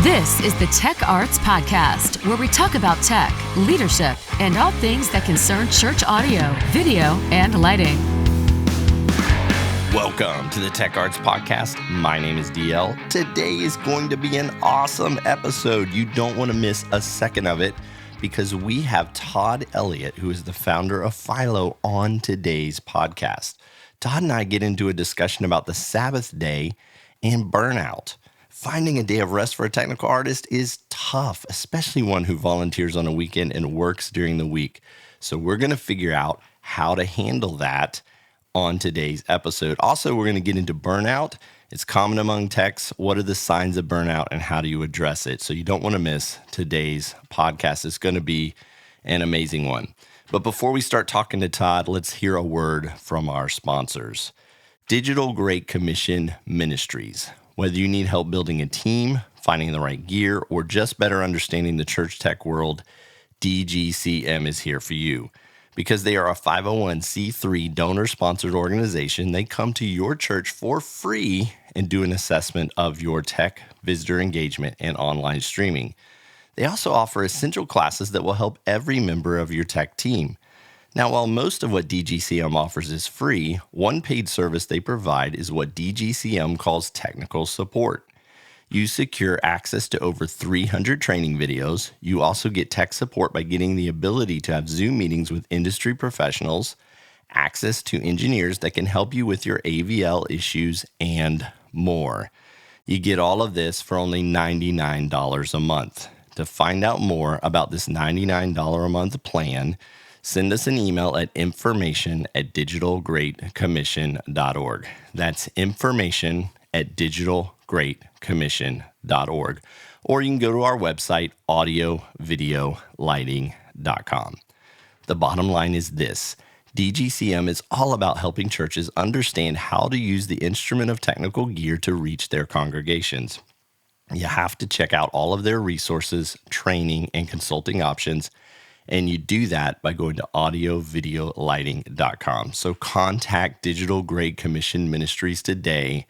This is the Tech Arts Podcast, where we talk about tech, leadership, and all things that concern church audio, video, and lighting. Welcome to the Tech Arts Podcast. My name is DL. Today is going to be an awesome episode. You don't want to miss a second of it because we have Todd Elliott, who is the founder of FILO, on today's podcast. Todd and I get into a discussion about the Sabbath day and burnout. Finding a day of rest for a technical artist is tough, especially one who volunteers on a weekend and works during the week. So we're going to figure out how to handle that on today's episode. Also, we're going to get into burnout. It's common among techs. What are the signs of burnout and how do you address it? So you don't want to miss today's podcast. It's going to be an amazing one. But before we start talking to Todd, let's hear a word from our sponsors. Digital Great Commission Ministries. Whether you need help building a team, finding the right gear, or just better understanding the church tech world, DGCM is here for you. Because they are a 501c3 donor-sponsored organization, they come to your church for free and do an assessment of your tech, visitor engagement, and online streaming. They also offer essential classes that will help every member of your tech team. Now, while most of what DGCM offers is free, one paid service they provide is what DGCM calls technical support. You secure access to over 300 training videos. You also get tech support by getting the ability to have Zoom meetings with industry professionals, access to engineers that can help you with your AVL issues, and more. You get all of this for only $99 a month. To find out more about this $99 a month plan, send us an email at information@digitalgreatcommission.org. That's information@digitalgreatcommission.org. Or you can go to our website, audiovideolighting.com. The bottom line is this. DGCM is all about helping churches understand how to use the instrument of technical gear to reach their congregations. You have to check out all of their resources, training, and consulting options. And you do that by going to audiovideolighting.com. So contact Digital Great Commission Ministries today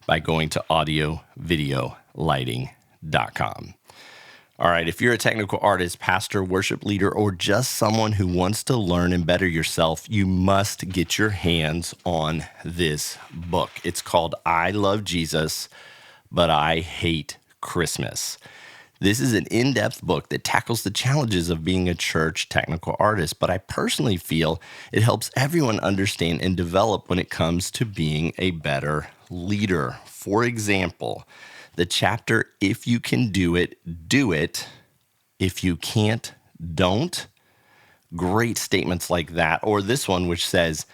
by going to audiovideolighting.com. All right, if you're a technical artist, pastor, worship leader, or just someone who wants to learn and better yourself, you must get your hands on this book. It's called I Love Jesus, But I Hate Christmas. This is an in-depth book that tackles the challenges of being a church technical artist, but I personally feel it helps everyone understand and develop when it comes to being a better leader. For example, the chapter, If You Can Do It, Do It. If you can't, don't. Great statements like that. Or this one, which says,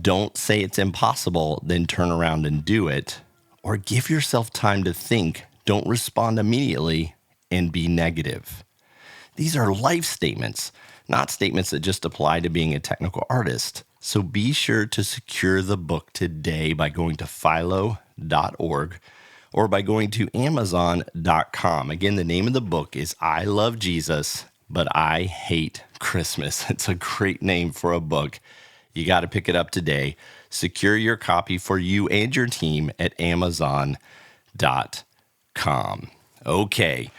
don't say it's impossible, then turn around and do it. Or give yourself time to think. Don't respond immediately and be negative. These are life statements, not statements that just apply to being a technical artist. So be sure to secure the book today by going to philo.org or by going to amazon.com. Again, the name of the book is I Love Jesus, But I Hate Christmas. It's a great name for a book. You got to pick it up today. Secure your copy for you and your team at amazon.com. Okay,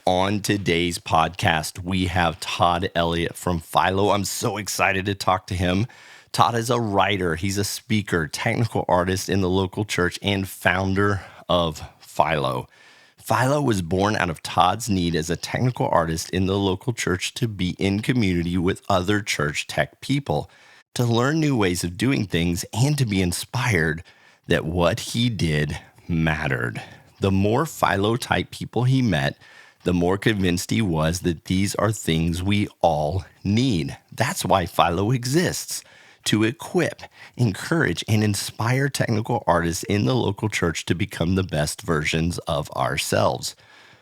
on today's podcast, we have Todd Elliott from FILO. I'm so excited to talk to him. Todd is a writer, he's a speaker, technical artist in the local church, and founder of FILO. FILO was born out of Todd's need as a technical artist in the local church to be in community with other church tech people, to learn new ways of doing things, and to be inspired that what he did mattered. The more FILO-type people he met, the more convinced he was that these are things we all need. That's why FILO exists, to equip, encourage, and inspire technical artists in the local church to become the best versions of ourselves.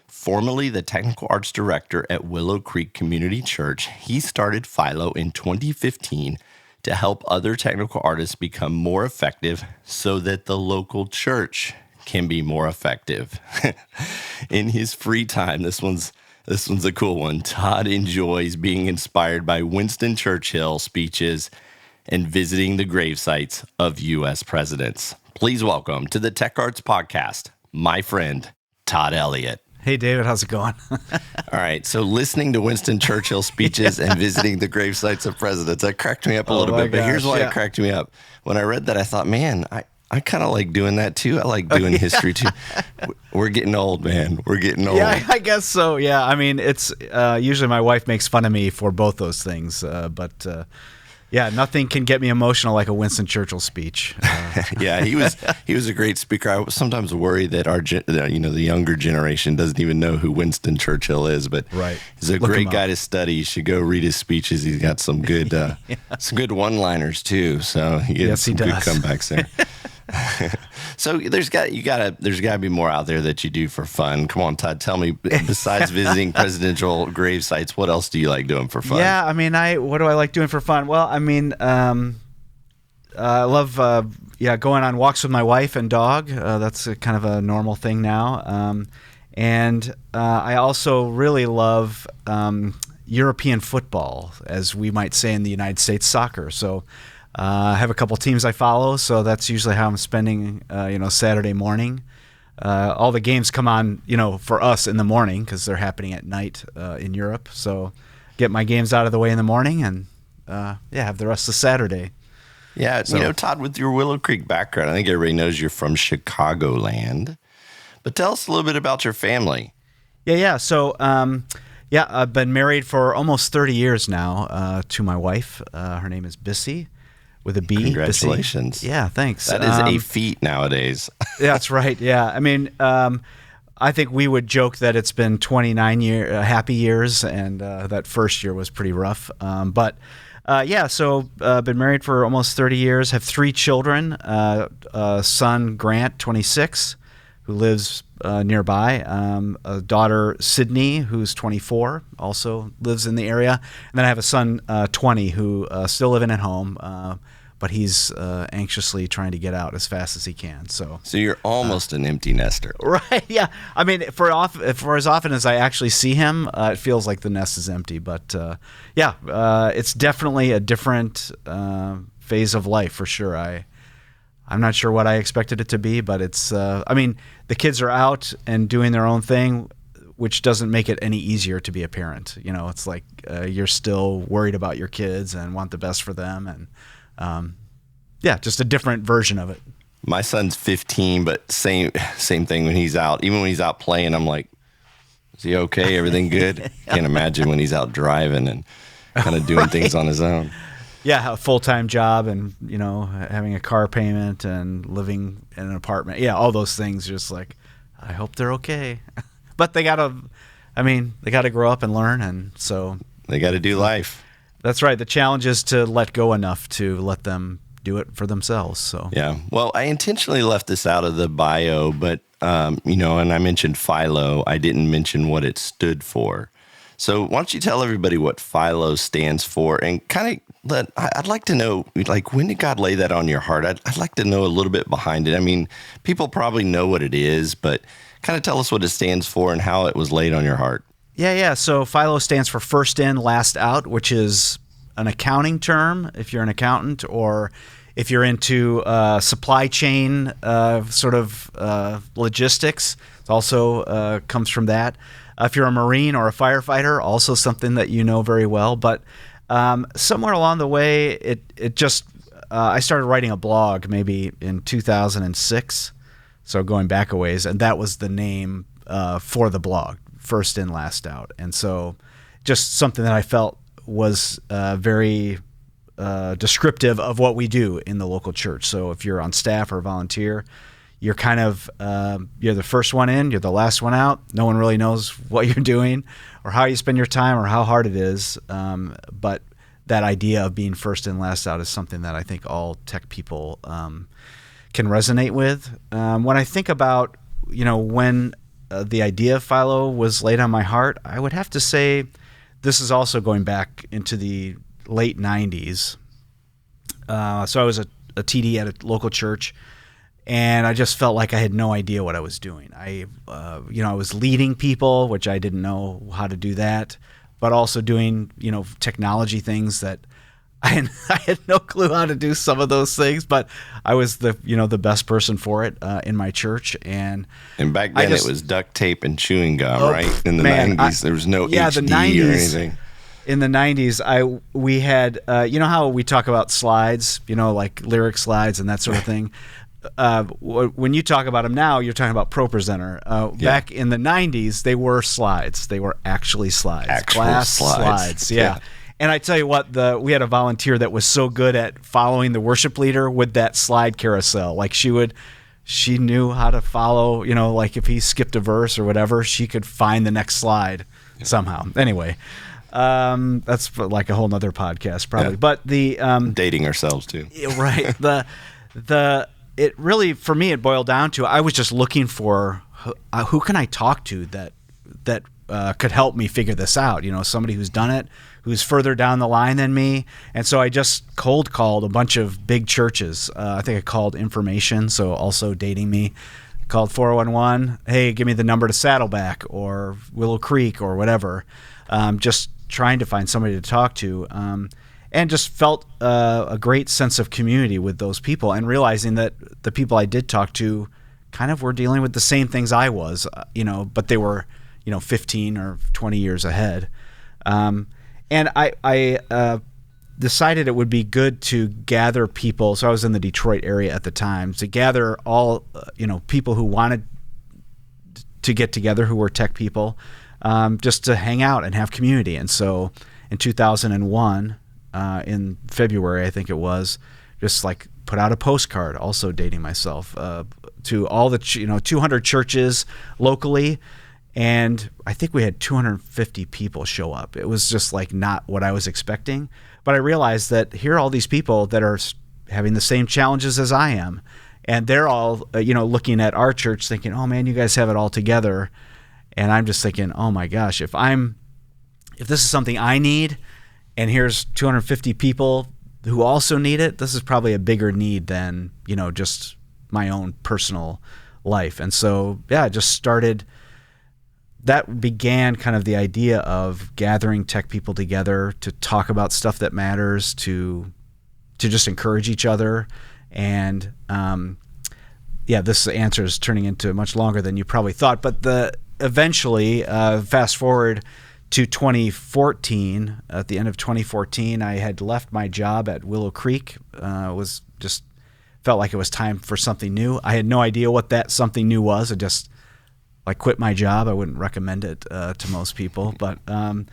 Formerly the technical arts director at Willow Creek Community Church, he started FILO in 2015 to help other technical artists become more effective so that the local church can be more effective. In his free time, this one's a cool one. Todd enjoys being inspired by Winston Churchill speeches and visiting the grave sites of U.S. presidents. Please welcome to the Tech Arts Podcast, my friend, Todd Elliott. Hey, David, how's it going? All right. So listening to Winston Churchill speeches and visiting the grave sites of presidents, that cracked me up a little bit. But here's why it cracked me up. When I read that, I thought, man, I kind of like doing that too. I like doing history too. We're getting old, man. We're getting old. Yeah, I guess so. Yeah. I mean, it's usually my wife makes fun of me for both those things. But yeah, nothing can get me emotional like a Winston Churchill speech. Yeah, he was a great speaker. I sometimes worry that the younger generation doesn't even know who Winston Churchill is, but he's a great guy to study. You should go read his speeches. He's got some good some good one-liners too. So he gets some good comebacks there. So there's got to be more out there that you do for fun. Come on, Todd, tell me, besides visiting presidential grave sites, what else do you like doing for fun? Yeah, I mean, what do I like doing for fun? Well, I mean, I love going on walks with my wife and dog. That's kind of a normal thing now. And I also really love European football, as we might say in the United States, soccer. So I have a couple teams I follow, so that's usually how I'm spending, Saturday morning. All the games come on, for us in the morning because they're happening at night in Europe. So get my games out of the way in the morning and, have the rest of Saturday. Yeah, so, Todd, with your Willow Creek background, I think everybody knows you're from Chicagoland. But tell us a little bit about your family. Yeah. So, I've been married for almost 30 years now to my wife. Her name is Bissy. With a B. Congratulations. Bissy. Yeah, thanks. That is a feat nowadays. That's right, yeah. I mean, I think we would joke that it's been 29 happy years, and that first year was pretty rough. So been married for almost 30 years, have 3 children, son Grant, 26, who lives nearby, a daughter Sydney, who's 24, also lives in the area, and then I have a son 20 who still living at home, but he's anxiously trying to get out as fast as he can. So you're almost an empty nester, right? Yeah, I mean, for as often as I actually see him, it feels like the nest is empty. But it's definitely a different phase of life for sure. I'm not sure what I expected it to be, but it's. I mean, the kids are out and doing their own thing, which doesn't make it any easier to be a parent. It's like you're still worried about your kids and want the best for them, and just a different version of it. My son's 15, but same thing when he's out. Even when he's out playing, I'm like, is he okay? Everything good? Can't imagine when he's out driving and kind of doing things on his own. Yeah, a full-time job and, having a car payment and living in an apartment. Yeah, all those things. Just like, I hope they're okay. But they got to grow up and learn, and so. They got to do life. That's right. The challenge is to let go enough to let them do it for themselves. So yeah. Well, I intentionally left this out of the bio, but and I mentioned FILO. I didn't mention what it stood for. So why don't you tell everybody what FILO stands for, and I'd like to know, like, when did God lay that on your heart? I'd like to know a little bit behind it. I mean, people probably know what it is, but kind of tell us what it stands for and how it was laid on your heart. Yeah. So FILO stands for first in, last out, which is an accounting term if you're an accountant, or if you're into supply chain logistics. It also comes from that. If you're a Marine or a firefighter, also something that you know very well. But somewhere along the way, it just I started writing a blog maybe in 2006, so going back a ways, and that was the name for the blog. First in, last out. And so just something that I felt was very descriptive of what we do in the local church. So if you're on staff or volunteer, you're kind of, you're the first one in, you're the last one out. No one really knows what you're doing or how you spend your time or how hard it is. But that idea of being first in, last out is something that I think all tech people can resonate with. When I think about, when the idea of FILO was laid on my heart, I would have to say this is also going back into the late 90s. So I was a TD at a local church, and I just felt like I had no idea what I was doing. I was leading people, which I didn't know how to do that, but also doing, technology things that I had no clue how to do some of those things, but I was the best person for it in my church. And back then it was duct tape and chewing gum, right? In the 90s, there was no the HD 90s, or anything. In the 90s, we had, how we talk about slides, like lyric slides and that sort of thing. When you talk about them now, you're talking about ProPresenter. Back in the 90s, they were slides. They were actually slides. Glass slides. Yeah. And I tell you what, we had a volunteer that was so good at following the worship leader with that slide carousel. Like she knew how to follow, like if he skipped a verse or whatever, she could find the next slide somehow. Anyway, that's like a whole nother podcast probably. Yeah. But the dating ourselves too. Right. It really, for me, it boiled down to I was just looking for who can I talk to that could help me figure this out. Somebody who's done it, who's further down the line than me. And so I just cold called a bunch of big churches. I think I called Information, so also dating me. I called 411, hey, give me the number to Saddleback or Willow Creek or whatever. Just trying to find somebody to talk to. And just felt a great sense of community with those people, and realizing that the people I did talk to kind of were dealing with the same things I was, but they were, 15 or 20 years ahead. And I decided it would be good to gather people. So I was in the Detroit area at the time, to gather all, people who wanted to get together, who were tech people, just to hang out and have community. And so in 2001, in February, I think it was, just like put out a postcard, also dating myself, to all the 200 churches locally, and I think we had 250 people show up. It was just like not what I was expecting, but I realized that here are all these people that are having the same challenges as I am, and they're all looking at our church thinking, oh man, you guys have it all together, and I'm just thinking, oh my gosh, if this is something I need, and here's 250 people who also need it, this is probably a bigger need than, just my own personal life. And so, I just started, that began kind of the idea of gathering tech people together to talk about stuff that matters, to just encourage each other. And, this answer is turning into much longer than you probably thought. But eventually, fast forward to 2014, at the end of 2014, I had left my job at Willow Creek. Was just felt like it was time for something new. I had no idea what that something new was. I just quit my job. I wouldn't recommend it to most people, but and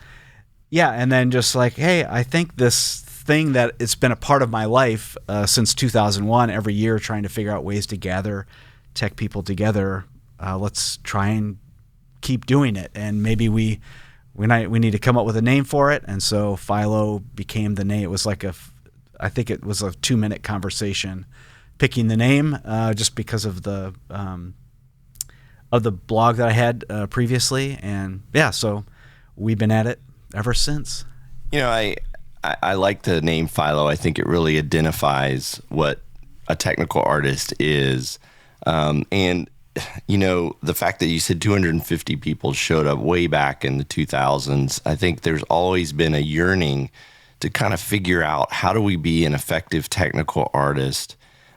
then just like, hey, I think this thing that it's been a part of my life since 2001, every year trying to figure out ways to gather tech people together. Let's try and keep doing it, and maybe we need to come up with a name for it. And so FILO became the name. It was I think it was a 2-minute conversation picking the name, just because of the blog that I had previously. And so we've been at it ever since. I like the name FILO. I think it really identifies what a technical artist is. And the fact that you said 250 people showed up way back in the 2000s, I think there's always been a yearning to kind of figure out, how do we be an effective technical artist,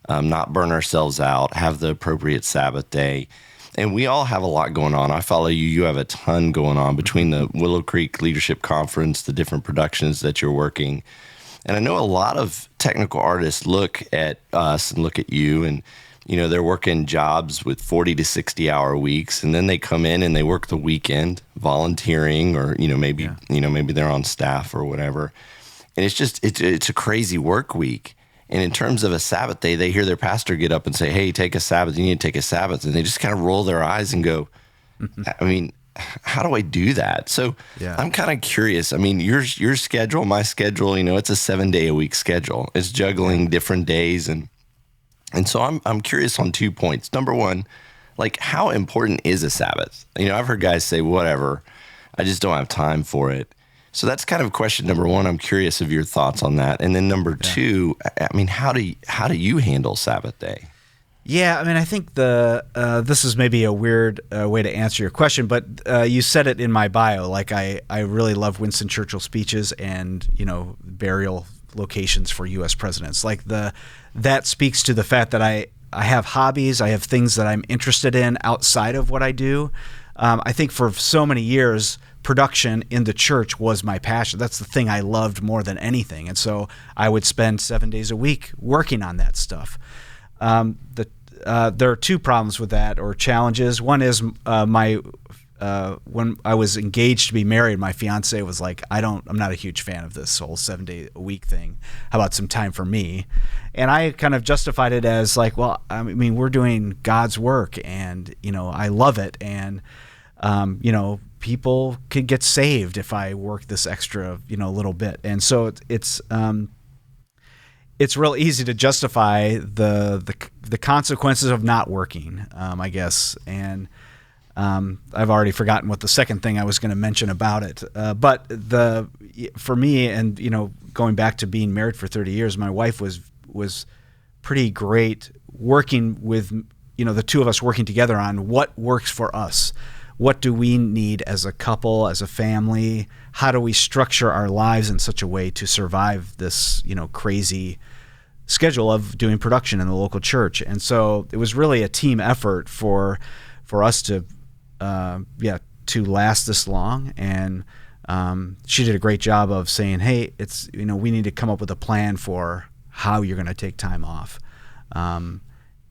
not burn ourselves out, have the appropriate Sabbath day. And we all have a lot going on. I follow you. You have a ton going on between the Willow Creek Leadership Conference, the different productions that you're working. And I know a lot of technical artists look at us and look at you, and they're working jobs with 40 to 60 hour weeks, and then they come in and they work the weekend volunteering, or maybe they're on staff or whatever. And it's a crazy work week. And in terms of a Sabbath day, they hear their pastor get up and say, hey, take a Sabbath, you need to take a Sabbath. And they just kind of roll their eyes and go, I mean, how do I do that? So I'm kind of curious. I mean, your schedule, my schedule, it's a 7-day-a-week schedule. It's juggling different days. And so I'm curious on 2 points. Number one, how important is a Sabbath? I've heard guys say, whatever, I just don't have time for it. So that's kind of question number one. I'm curious of your thoughts on that. And then number two, I mean, how do you handle Sabbath day? Yeah, I mean, I think this is maybe a weird way to answer your question, but you said it in my bio. I really love Winston Churchill speeches and burial locations for U.S. presidents. Like that speaks to the fact that I have hobbies, I have things that I'm interested in outside of what I do. I think for so many years, production in the church was my passion. That's the thing I loved more than anything. And so I would spend 7 days a week working on that stuff. There are two problems with that, or challenges. One is when I was engaged to be married, my fiance was like, I'm not a huge fan of this whole 7 day a week thing. How about some time for me? And I kind of justified it as like, well, I mean, we're doing God's work, and I love it, and people could get saved if I work this extra little bit. And so it's real easy to justify the consequences of not working, I guess. And I've already forgotten what the second thing I was going to mention about it. But for me, and going back to being married for 30 years, my wife was pretty great working with the two of us working together on what works for us. What do we need as a couple, as a family? How do we structure our lives in such a way to survive this, crazy schedule of doing production in the local church? And so it was really a team effort for us to last this long. And she did a great job of saying, hey, it's we need to come up with a plan for how you're going to take time off.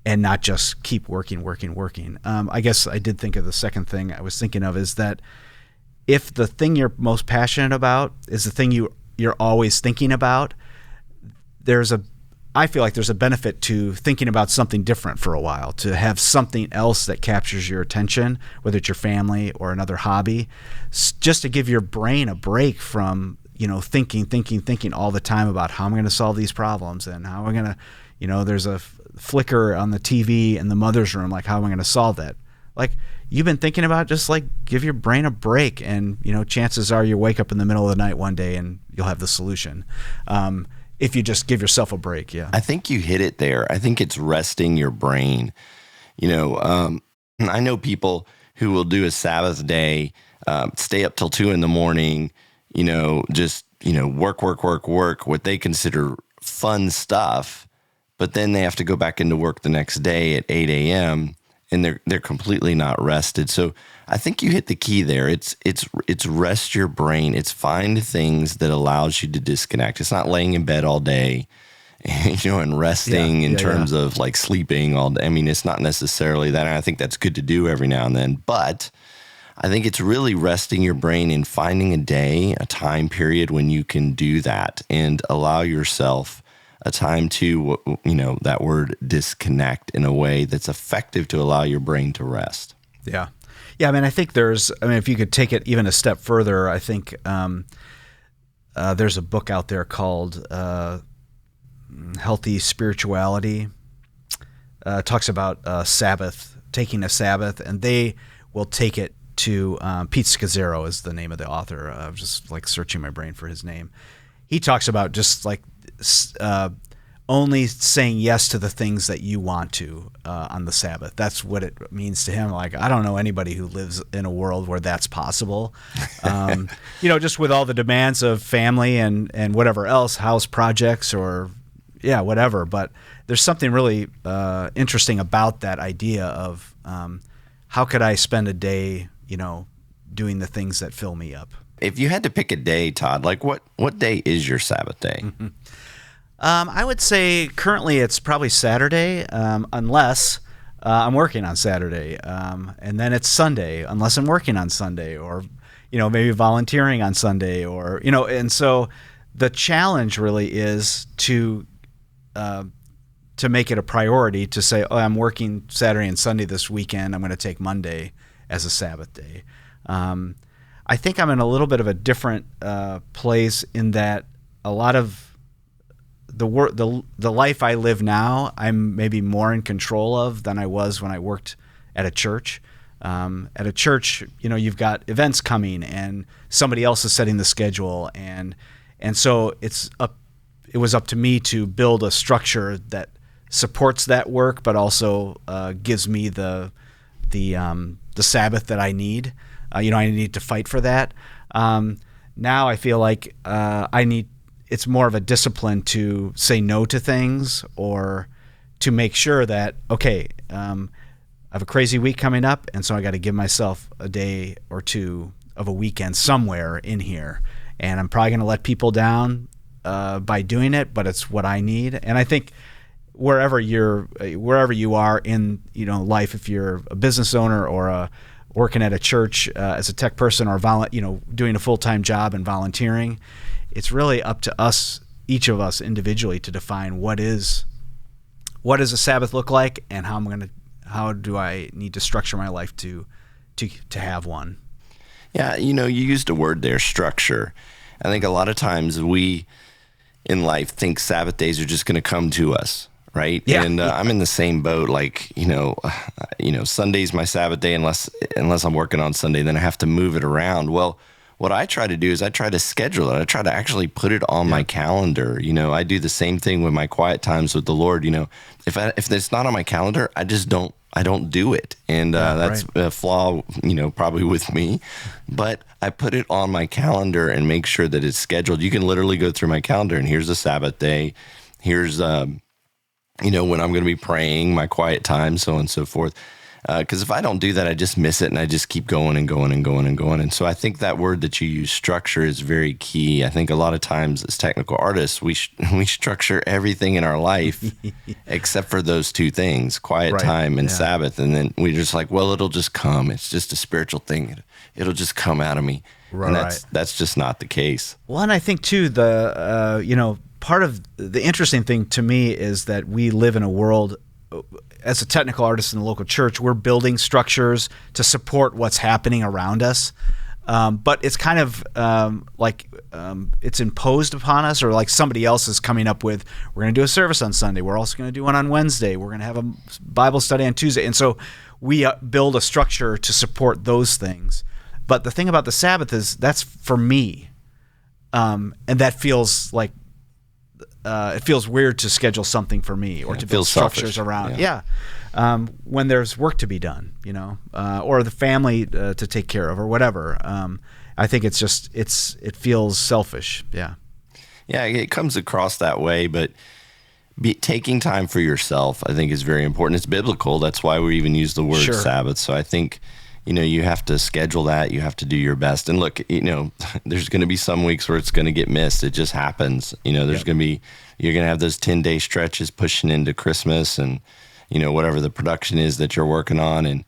And not just keep working. I guess I did think of the second thing I was thinking of is that if the thing you're most passionate about is the thing you're always thinking about, I feel like there's a benefit to thinking about something different for a while, to have something else that captures your attention, whether it's your family or another hobby, just to give your brain a break from thinking all the time about how I'm going to solve these problems and how I'm going to, there's a flicker on the TV in the mother's room, like how am I going to solve that? Like you've been thinking about, just like give your brain a break, and chances are you wake up in the middle of the night one day and you'll have the solution. If you just give yourself a break. Yeah, I think you hit it there. I think it's resting your brain. I know people who will do a Sabbath day, stay up till 2 a.m, just work, what they consider fun stuff. But then they have to go back into work the next day at 8 a.m. and they're completely not rested. So I think you hit the key there. It's rest your brain. It's find things that allows you to disconnect. It's not laying in bed all day, and resting in terms of like sleeping all day. I mean, it's not necessarily that. And I think that's good to do every now and then. But I think it's really resting your brain and finding a day, a time period when you can do that and allow yourself a time to, that word disconnect in a way that's effective to allow your brain to rest. Yeah. Yeah. I mean, I think if you could take it even a step further, I think there's a book out there called Healthy Spirituality. Talks about Sabbath, taking a Sabbath, and they will take it to Pete Scazzaro is the name of the author. I was just like searching my brain for his name. He talks about just like only saying yes to the things that you want to on the Sabbath. That's what it means to him. Like, I don't know anybody who lives in a world where that's possible. Just with all the demands of family and whatever else, house projects or whatever. But there's something really interesting about that idea of how could I spend a day, doing the things that fill me up. If you had to pick a day, Todd, like what day is your Sabbath day? Mm-hmm. I would say currently it's probably Saturday, unless I'm working on Saturday, and then it's Sunday, unless I'm working on Sunday, or maybe volunteering on Sunday, or and so the challenge really is to make it a priority to say, oh, I'm working Saturday and Sunday this weekend, I'm going to take Monday as a Sabbath day. I think I'm in a little bit of a different place in that a lot of the life I live now, I'm maybe more in control of than I was when I worked at a church. At a church, you've got events coming and somebody else is setting the schedule, and so it was up to me to build a structure that supports that work, but also gives me the Sabbath that I need. I need to fight for that. Now I feel like I need it's more of a discipline to say no to things, or to make sure that, okay, I have a crazy week coming up, and so I got to give myself a day or two of a weekend somewhere in here, and I'm probably going to let people down by doing it, but it's what I need. And I think wherever you are in life, if you're a business owner or working at a church as a tech person, or doing a full-time job and volunteering, it's really up to us, each of us individually, to define what does a Sabbath look like, and how do I need to structure my life to have one. Yeah, you used a word there, structure. I think a lot of times we in life think Sabbath days are just going to come to us, right? Yeah. And I'm in the same boat. Like, Sunday's my Sabbath day unless I'm working on Sunday, then I have to move it around. Well, what I try to do is I try to schedule it. I try to actually put it on my calendar. I do the same thing with my quiet times with the Lord. If it's not on my calendar, I don't do it. And that's a flaw, probably with me. But I put it on my calendar and make sure that it's scheduled. You can literally go through my calendar and here's a Sabbath day. Here's, when I'm going to be praying, my quiet time, so on and so forth. Because if I don't do that, I just miss it, and I just keep going and going and going and going. And so I think that word that you use, structure, is very key. I think a lot of times as technical artists, we structure everything in our life except for those two things, quiet time and Sabbath. And then we're just like, well, it'll just come. It's just a spiritual thing. It'll just come out of me. Right. And that's just not the case. Well, and I think too, part of the interesting thing to me is that we live in a world, as a technical artist in the local church, we're building structures to support what's happening around us. But it's kind of it's imposed upon us, or like somebody else is coming up with, we're going to do a service on Sunday. We're also going to do one on Wednesday. We're going to have a Bible study on Tuesday. And so we build a structure to support those things. But the thing about the Sabbath is that's for me. And that feels like, it feels weird to schedule something for me, or to build structures around. When there's work to be done, or the family to take care of, or whatever. I think it's just it feels selfish. Yeah, it comes across that way, but taking time for yourself, I think, is very important. It's biblical. That's why we even use the word Sabbath. So I think, you have to schedule that. You have to do your best. And look, there's going to be some weeks where it's going to get missed. It just happens. There's going to be, you're going to have those 10-day stretches pushing into Christmas, and, whatever the production is that you're working on, and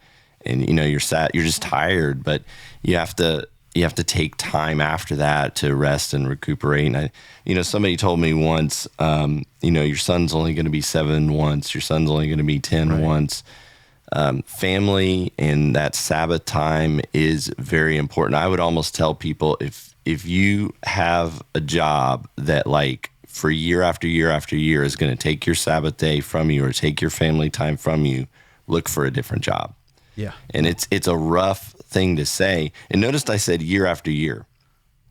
you're just tired, but you have to take time after that to rest and recuperate. And somebody told me once, your son's only going to be 7 once, your son's only going to be 10 once. Family and that Sabbath time is very important. I would almost tell people, if you have a job that, like, for year after year after year is going to take your Sabbath day from you, or take your family time from you, look for a different job. Yeah. And it's a rough thing to say. And notice I said year after year.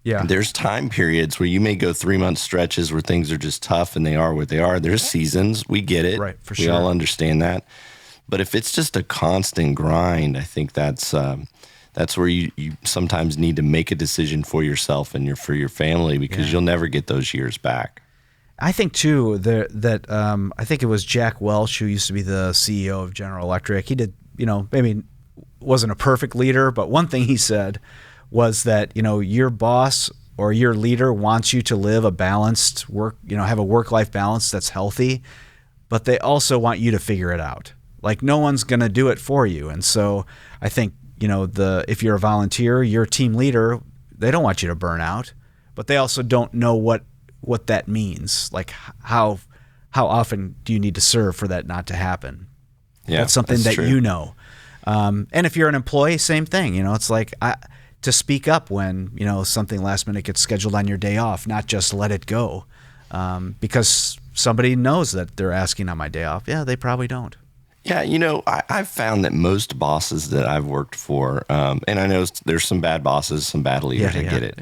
Yeah. There's time periods where you may go 3-month stretches where things are just tough and they are what they are. There's seasons. We get it. Right, for we sure. all understand that. But if it's just a constant grind, I think that's where you sometimes need to make a decision for yourself and for your family, because you'll never get those years back. I think too that I think it was Jack Welch, who used to be the CEO of General Electric. He did, maybe wasn't a perfect leader, but one thing he said was that, your boss or your leader wants you to live a balanced work, have a work-life balance that's healthy, but they also want you to figure it out. Like, no one's going to do it for you. And so I think, if you're a volunteer, your team leader, they don't want you to burn out, but they also don't know what that means. Like, how often do you need to serve for that not to happen? Yeah, that's something that true. And if you're an employee, same thing. It's like to speak up when, something last minute gets scheduled on your day off, not just let it go. Because somebody knows that they're asking on my day off. Yeah, they probably don't. Yeah, I've found that most bosses that I've worked for, and I know there's some bad bosses, some bad leaders, I get it,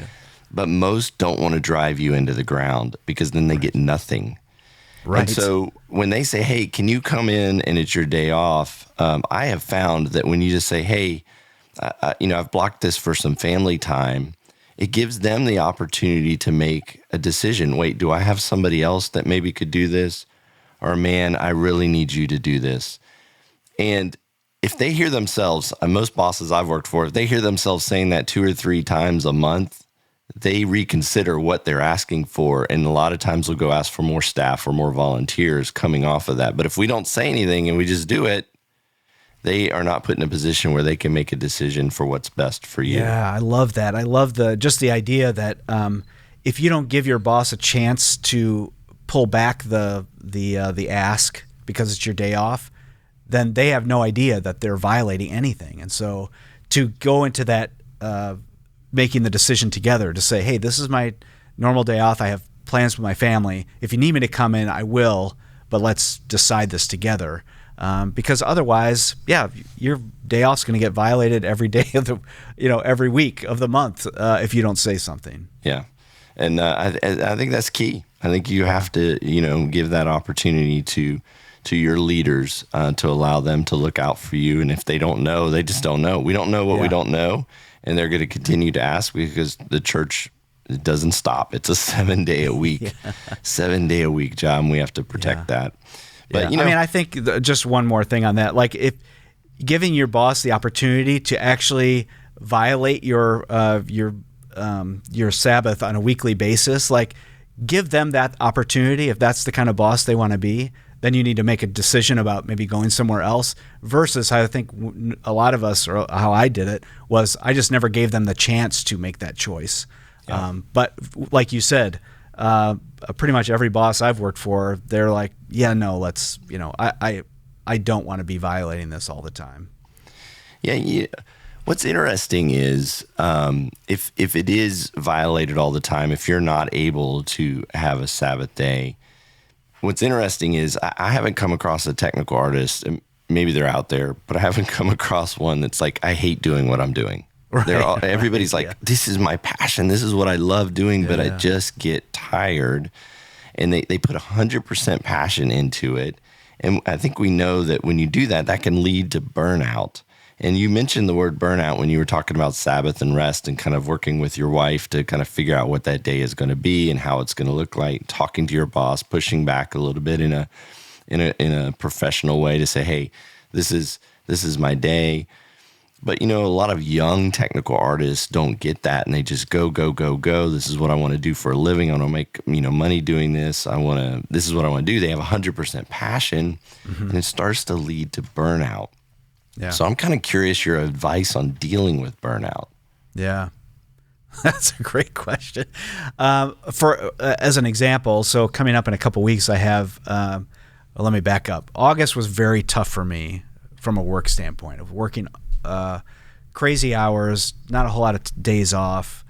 but most don't want to drive you into the ground, because then they get nothing. Right. And so when they say, hey, can you come in and it's your day off, I have found that when you just say, hey, I've blocked this for some family time, it gives them the opportunity to make a decision. Wait, do I have somebody else that maybe could do this? Or, man, I really need you to do this. And if they hear themselves, most bosses I've worked for, if they hear themselves saying that 2 or 3 times a month, they reconsider what they're asking for. And a lot of times they'll go ask for more staff or more volunteers coming off of that. But if we don't say anything and we just do it, they are not put in a position where they can make a decision for what's best for you. Yeah, I love that. I love the idea that if you don't give your boss a chance to pull back the ask because it's your day off, then they have no idea that they're violating anything. And so to go into that making the decision together to say, hey, this is my normal day off. I have plans with my family. If you need me to come in, I will, but let's decide this together. Because otherwise, your day off is going to get violated every day of every week of the month if you don't say something. Yeah. And I think that's key. I think you have to, give that opportunity to your leaders to allow them to look out for you. And if they don't know, they just don't know. We don't know what we don't know. And they're going to continue to ask because the church doesn't stop. It's a 7-day a week, 7-day a week job. And we have to protect that. But, I think just one more thing on that, like if giving your boss the opportunity to actually violate your Sabbath on a weekly basis, like give them that opportunity. If that's the kind of boss they want to be, then you need to make a decision about maybe going somewhere else versus how I think a lot of us, or how I did it, was I just never gave them the chance to make that choice. Yeah. But like you said, pretty much every boss I've worked for, they're like, yeah, no, let's, I don't want to be violating this all the time. Yeah. What's interesting is if it is violated all the time, if you're not able to have a Sabbath day, what's interesting is I haven't come across a technical artist, and maybe they're out there, but I haven't come across one that's like, I hate doing what I'm doing. Right, everybody's like, this is my passion. This is what I love doing, but I just get tired. And they put 100% passion into it. And I think we know that when you do that, that can lead to burnout. And you mentioned the word burnout when you were talking about Sabbath and rest and kind of working with your wife to kind of figure out what that day is going to be and how it's going to look like, talking to your boss, pushing back a little bit in a professional way to say, hey, this is my day. But, a lot of young technical artists don't get that, and they just go. This is what I want to do for a living. I want to make, money doing this. This is what I want to do. They have 100% passion, and it starts to lead to burnout. Yeah. So I'm kind of curious your advice on dealing with burnout. Yeah. That's a great question. As an example, so coming up in a couple weeks, I have, let me back up. August was very tough for me from a work standpoint of working crazy hours, not a whole lot of days off,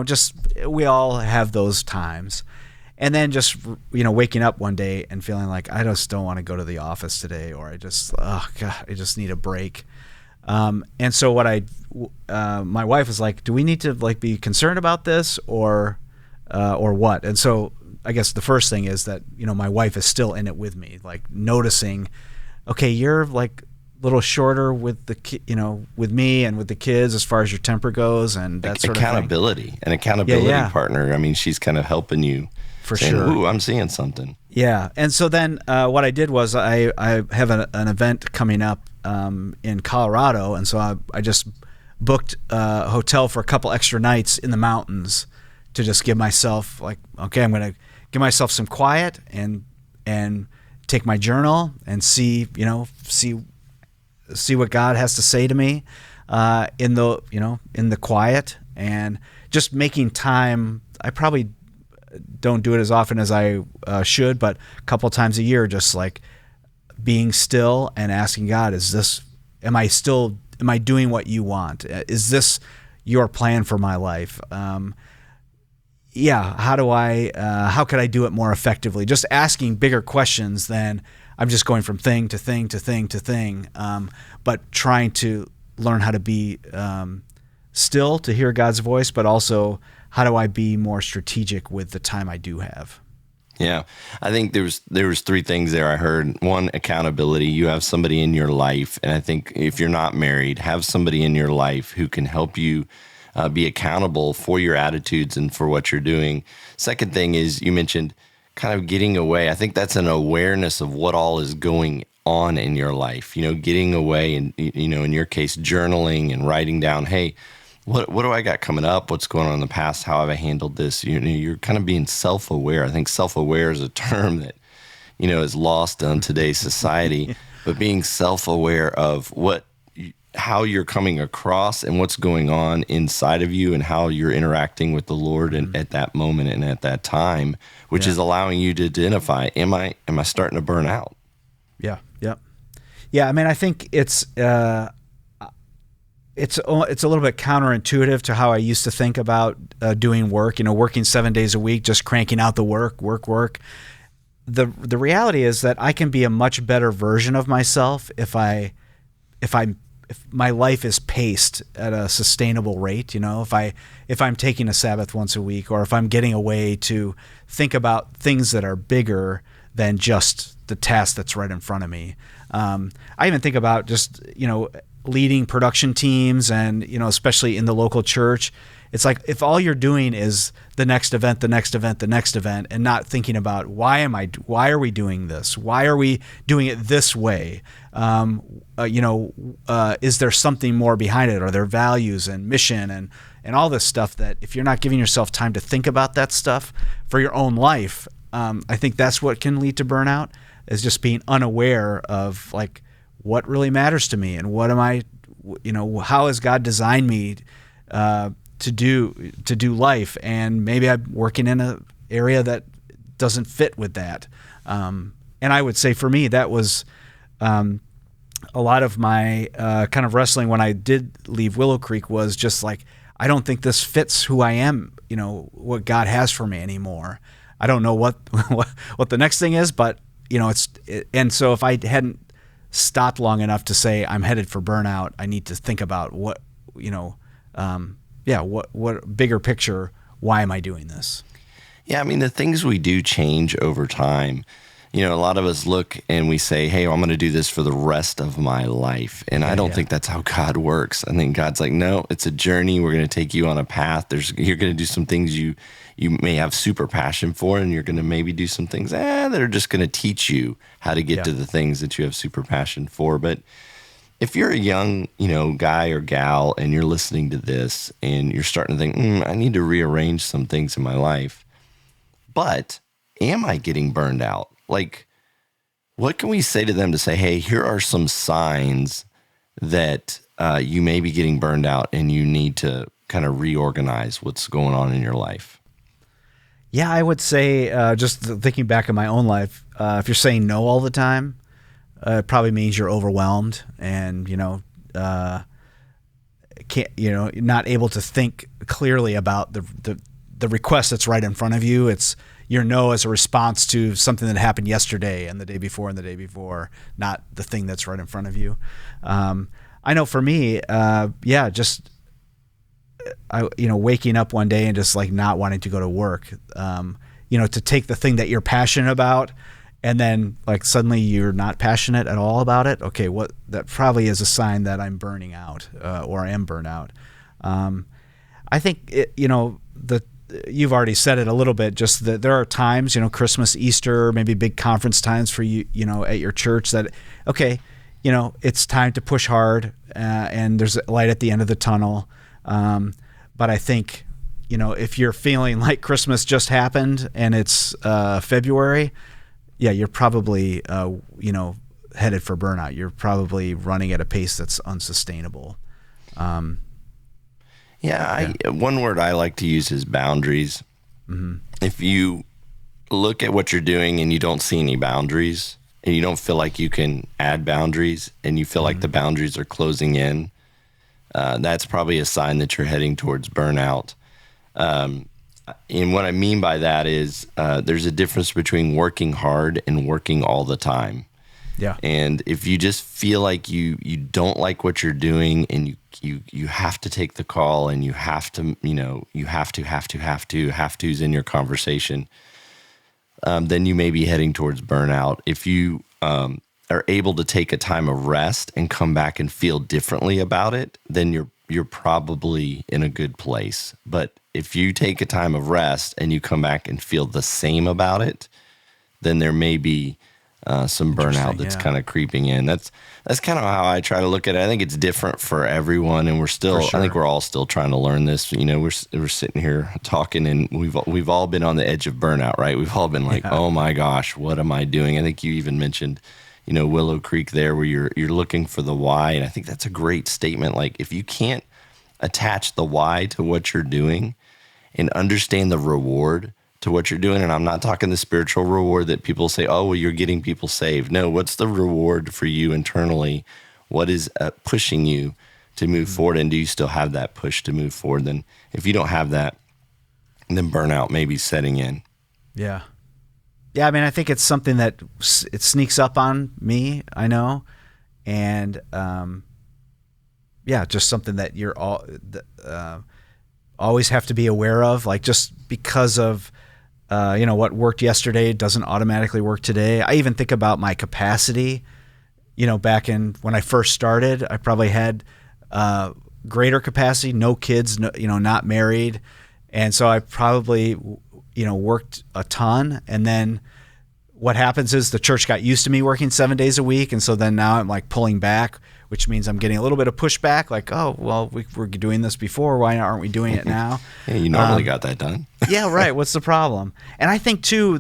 just we all have those times. And then just, waking up one day and feeling like I just don't want to go to the office today, or I just need a break. And so my wife was like, do we need to be concerned about this or what? And so I guess the first thing is that, my wife is still in it with me, noticing, okay, you're little shorter with with me and with the kids as far as your temper goes, and that sort of thing. An accountability partner. I mean, she's kind of helping you. For saying, sure. Ooh, I'm seeing something. Yeah, and so then what I did was I have an event coming up in Colorado, and so I just booked a hotel for a couple extra nights in the mountains to just give myself okay, I'm going to give myself some quiet and take my journal and see what God has to say to me in the quiet, and just making time. I probably don't do it as often as I should, but a couple times a year, just being still and asking God, am I doing what you want? Is this your plan for my life? How could I do it more effectively? Just asking bigger questions than I'm just going from thing to thing to thing to thing, but trying to learn how to be still to hear God's voice, but also how do I be more strategic with the time I do have? Yeah, I think there was 3 things there I heard. One, accountability. You have somebody in your life, and I think if you're not married, have somebody in your life who can help you be accountable for your attitudes and for what you're doing. Second thing is you mentioned kind of getting away. I think that's an awareness of what all is going on in your life, getting away and, in your case, journaling and writing down, hey, what do I got coming up? What's going on in the past? How have I handled this? You're kind of being self-aware. I think self-aware is a term that, is lost on today's society, but being self-aware of how you're coming across and what's going on inside of you and how you're interacting with the Lord and at that moment and at that time, which is allowing you to identify, am I starting to burn out? Yeah. Yep. Yeah. I mean, I think it's a little bit counterintuitive to how I used to think about doing work. Working 7 days a week, just cranking out the work. The reality is that I can be a much better version of myself if my life is paced at a sustainable rate. If I'm taking a Sabbath once a week, or if I'm getting away to think about things that are bigger than just the task that's right in front of me. I even think about just, leading production teams and, especially in the local church. It's like if all you're doing is the next event, and not thinking about why are we doing this? Why are we doing it this way? Is there something more behind it? Are there values and mission and all this stuff that if you're not giving yourself time to think about that stuff for your own life, I think that's what can lead to burnout, is just being unaware of like what really matters to me and what am I, how has God designed me to do life, and maybe I'm working in an area that doesn't fit with that. And I would say for me that was a lot of my kind of wrestling when I did leave Willow Creek was just like, I don't think this fits who I am, what God has for me anymore. I don't know what the next thing is, but and so if I hadn't stopped long enough to say I'm headed for burnout, I need to think about what bigger picture, why am I doing this? Yeah, I mean, the things we do change over time. A lot of us look and we say, hey, I'm going to do this for the rest of my life. And I don't think that's how God works. I think God's like, no, it's a journey. We're going to take you on a path. You're going to do some things you may have super passion for, and you're going to maybe do some things that are just going to teach you how to get to the things that you have super passion for. But if you're a young, guy or gal and you're listening to this and you're starting to think, I need to rearrange some things in my life, but am I getting burned out? Like, what can we say to them to say, hey, here are some signs that you may be getting burned out and you need to kind of reorganize what's going on in your life? Yeah, I would say, just thinking back in my own life, if you're saying no all the time, it probably means you're overwhelmed and, not able to think clearly about the request that's right in front of you. It's your no as a response to something that happened yesterday and the day before and the day before, not the thing that's right in front of you. I know for me, waking up one day and just like not wanting to go to work, to take the thing that you're passionate about and then like suddenly you're not passionate at all about it. Okay, that probably is a sign that I'm burning out, or I am burnout. I think you've already said it a little bit, just that there are times, Christmas, Easter, maybe big conference times for you, at your church that, okay, it's time to push hard, and there's a light at the end of the tunnel. But I think, if you're feeling like Christmas just happened and it's February, you're probably, headed for burnout. You're probably running at a pace that's unsustainable. One word I like to use is boundaries. Mm-hmm. If you look at what you're doing and you don't see any boundaries and you don't feel like you can add boundaries and you feel like the boundaries are closing in, that's probably a sign that you're heading towards burnout. And what I mean by that is there's a difference between working hard and working all the time. Yeah. And if you just feel like you don't like what you're doing and you have to take the call and you have to, have to's in your conversation, then you may be heading towards burnout. If you are able to take a time of rest and come back and feel differently about it, then you're you're probably in a good place. But if you take a time of rest and you come back and feel the same about it, then there may be some burnout that's kind of creeping in. That's kind of how I try to look at it. I think it's different for everyone, and we're still. I think we're all still trying to learn this. You know, we're sitting here talking, and we've all been on the edge of burnout, right? We've all been like, oh my gosh, what am I doing? I think you even mentioned, you know, Willow Creek there, where you're looking for the why, and I think that's a great statement. Like, if you can't attach the why to what you're doing and understand the reward to what you're doing, and I'm not talking the spiritual reward that people say, oh, well, you're getting people saved. No, what's the reward for you internally? What is pushing you to move forward, and do you still have that push to move forward? Then if you don't have that, then burnout may be setting in. Yeah. Yeah, I mean, I think it's something that it sneaks up on me, I know, and just something that you're always have to be aware of, like, just because of what worked yesterday doesn't automatically work today. I even think about my capacity. Back when I first started, I probably had greater capacity, no kids, not married, and so I probably worked a ton. And then what happens is the church got used to me working 7 days a week, and so then now I'm like pulling back, which means I'm getting a little bit of pushback, like, oh, well, we're doing this before. Why aren't we doing it now? Hey, you normally got that done. Yeah, right. What's the problem? And I think, too,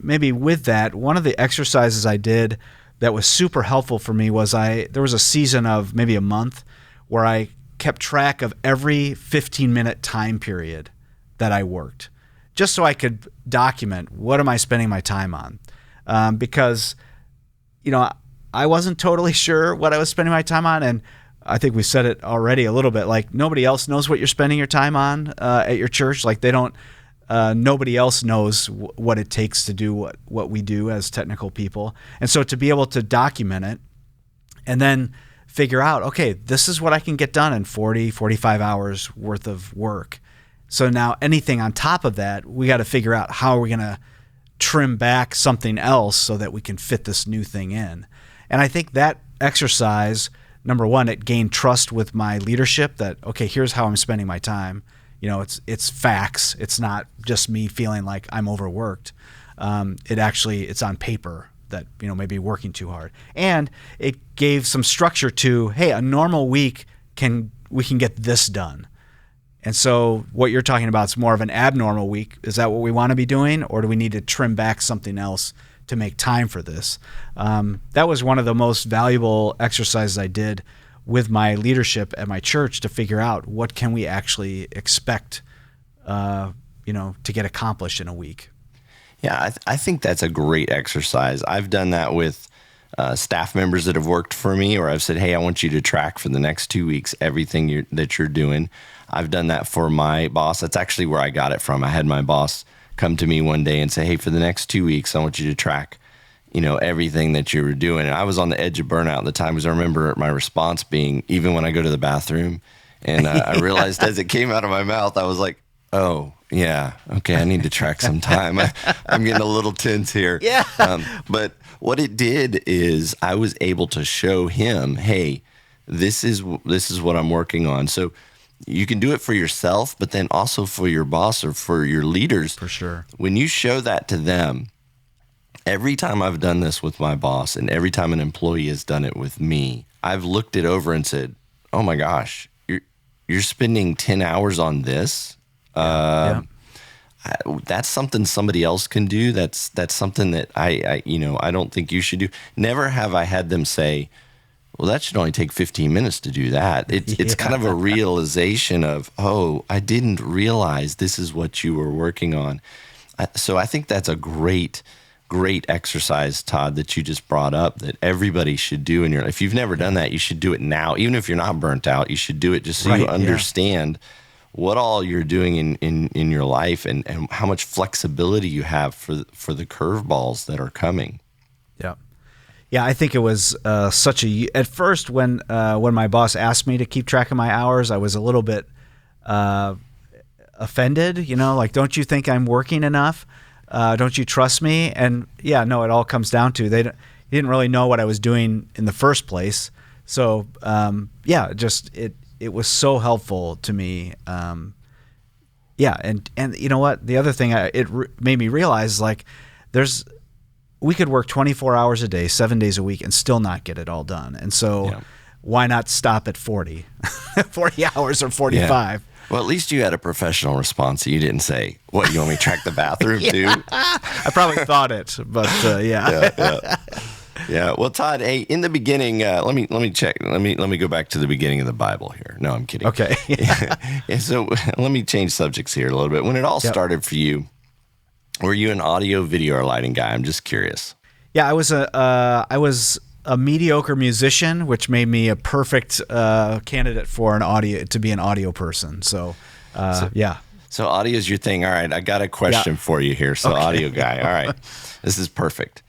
maybe with that, one of the exercises I did that was super helpful for me was there was a season of maybe a month where I kept track of every 15-minute time period that I worked, just so I could document what am I spending my time on. Because, I wasn't totally sure what I was spending my time on, and I think we said it already a little bit, like, nobody else knows what you're spending your time on at your church. Like, they don't, nobody else knows what it takes to do what we do as technical people. And so to be able to document it and then figure out, okay, this is what I can get done in 40, 45 hours worth of work. So now anything on top of that, we got to figure out how are we going to trim back something else so that we can fit this new thing in. And I think that exercise, number one, it gained trust with my leadership that, okay, here's how I'm spending my time. It's facts. It's not just me feeling like I'm overworked. It's on paper that, maybe working too hard. And it gave some structure to, hey, a normal week we can get this done. And so what you're talking about is more of an abnormal week. Is that what we want to be doing, or do we need to trim back something else to make time for this? That was one of the most valuable exercises I did with my leadership at my church to figure out what can we actually expect, to get accomplished in a week. Yeah, I think that's a great exercise. I've done that with staff members that have worked for me, or I've said, hey, I want you to track for the next 2 weeks everything that you're doing. I've done that for my boss. That's actually where I got it from. I had my boss come to me one day and say, hey, for the next 2 weeks, I want you to track, everything that you were doing. And I was on the edge of burnout at the time, because I remember my response being, even when I go to the bathroom, and I realized as it came out of my mouth, I was like, oh, yeah, okay, I need to track some time. I'm getting a little tense here. Yeah. But what it did is I was able to show him, hey, this is what I'm working on. So you can do it for yourself, but then also for your boss or for your leaders. For sure. When you show that to them, every time I've done this with my boss and every time an employee has done it with me, I've looked it over and said, oh my gosh, you're spending 10 hours on this? Yeah. That's something somebody else can do. That's something that I don't think you should do. Never have I had them say, well, that should only take 15 minutes to do that. It's kind of a realization of, oh, I didn't realize this is what you were working on. So I think that's a great exercise, Todd, that you just brought up that everybody should do in your life. If you've never done that, you should do it now. Even if you're not burnt out, you should do it just so you understand what all you're doing in your life and how much flexibility you have for the curveballs that are coming. Yeah. Yeah, I think it was at first when my boss asked me to keep track of my hours, I was a little bit offended, like, don't you think I'm working enough? Don't you trust me? And yeah, no, it all comes down to he didn't really know what I was doing in the first place. So it was so helpful to me. Yeah, and you know what? The other thing made me realize, like, we could work 24 hours a day, 7 days a week, and still not get it all done. And so, why not stop at 40, 40 hours or 45? Yeah. Well, at least you had a professional response. You didn't say, "What, you want me to track the bathroom too?" I probably thought it, but Yeah. Well, Todd, hey, in the beginning, let me check. Let me go back to the beginning of the Bible here. No, I'm kidding. Okay. So let me change subjects here a little bit. When it all started for you, were you an audio, video, or lighting guy? I'm just curious. Yeah, I was a mediocre musician, which made me a perfect candidate for to be an audio person. So yeah. So audio is your thing. All right, I got a question for you here. So audio guy. All right, this is perfect.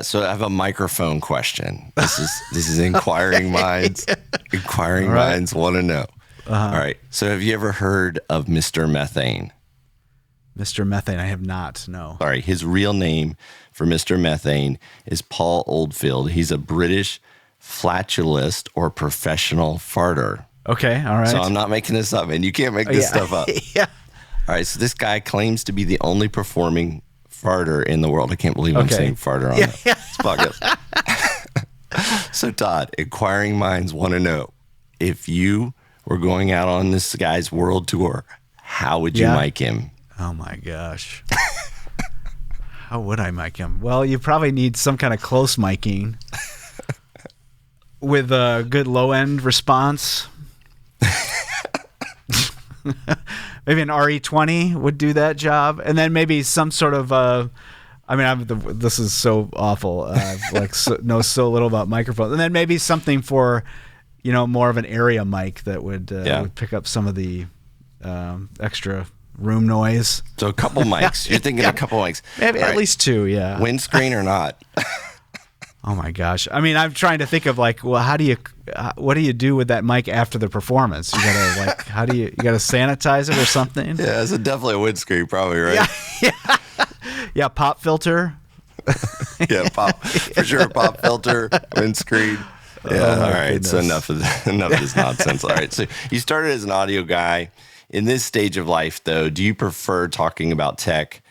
So I have a microphone question. This is inquiring minds. Inquiring minds want to know. All right. So have you ever heard of Mr. Methane? Mr. Methane, I have not. No. Sorry, his real name for Mr. Methane is Paul Oldfield. He's a British flatulist or professional farter. Okay. All right. So I'm not making this up, man. You can't make this stuff up. Yeah. All right. So this guy claims to be the only performing farter in the world. I can't believe I'm saying farter on this podcast. So Todd, inquiring minds want to know, if you were going out on this guy's world tour, how would you mic him? Oh my gosh. How would I mic him? Well, you probably need some kind of close miking with a good low end response. Maybe an RE20 would do that job, and then maybe some sort of. This is so awful. Know so little about microphones, and then maybe something for, more of an area mic that would pick up some of the extra room noise. So a couple mics. You're thinking a couple mics. Maybe at least two. Yeah. Windscreen or not? Oh my gosh! I mean, I'm trying to think of what do you do with that mic after the performance? You gotta you gotta sanitize it or something? Yeah, it's definitely a windscreen, probably, right? Yeah, pop filter. Yeah, for sure, pop filter, windscreen. Yeah, all right. Goodness. So enough of this nonsense. All right, so you started as an audio guy. In this stage of life, though, do you prefer talking about tech?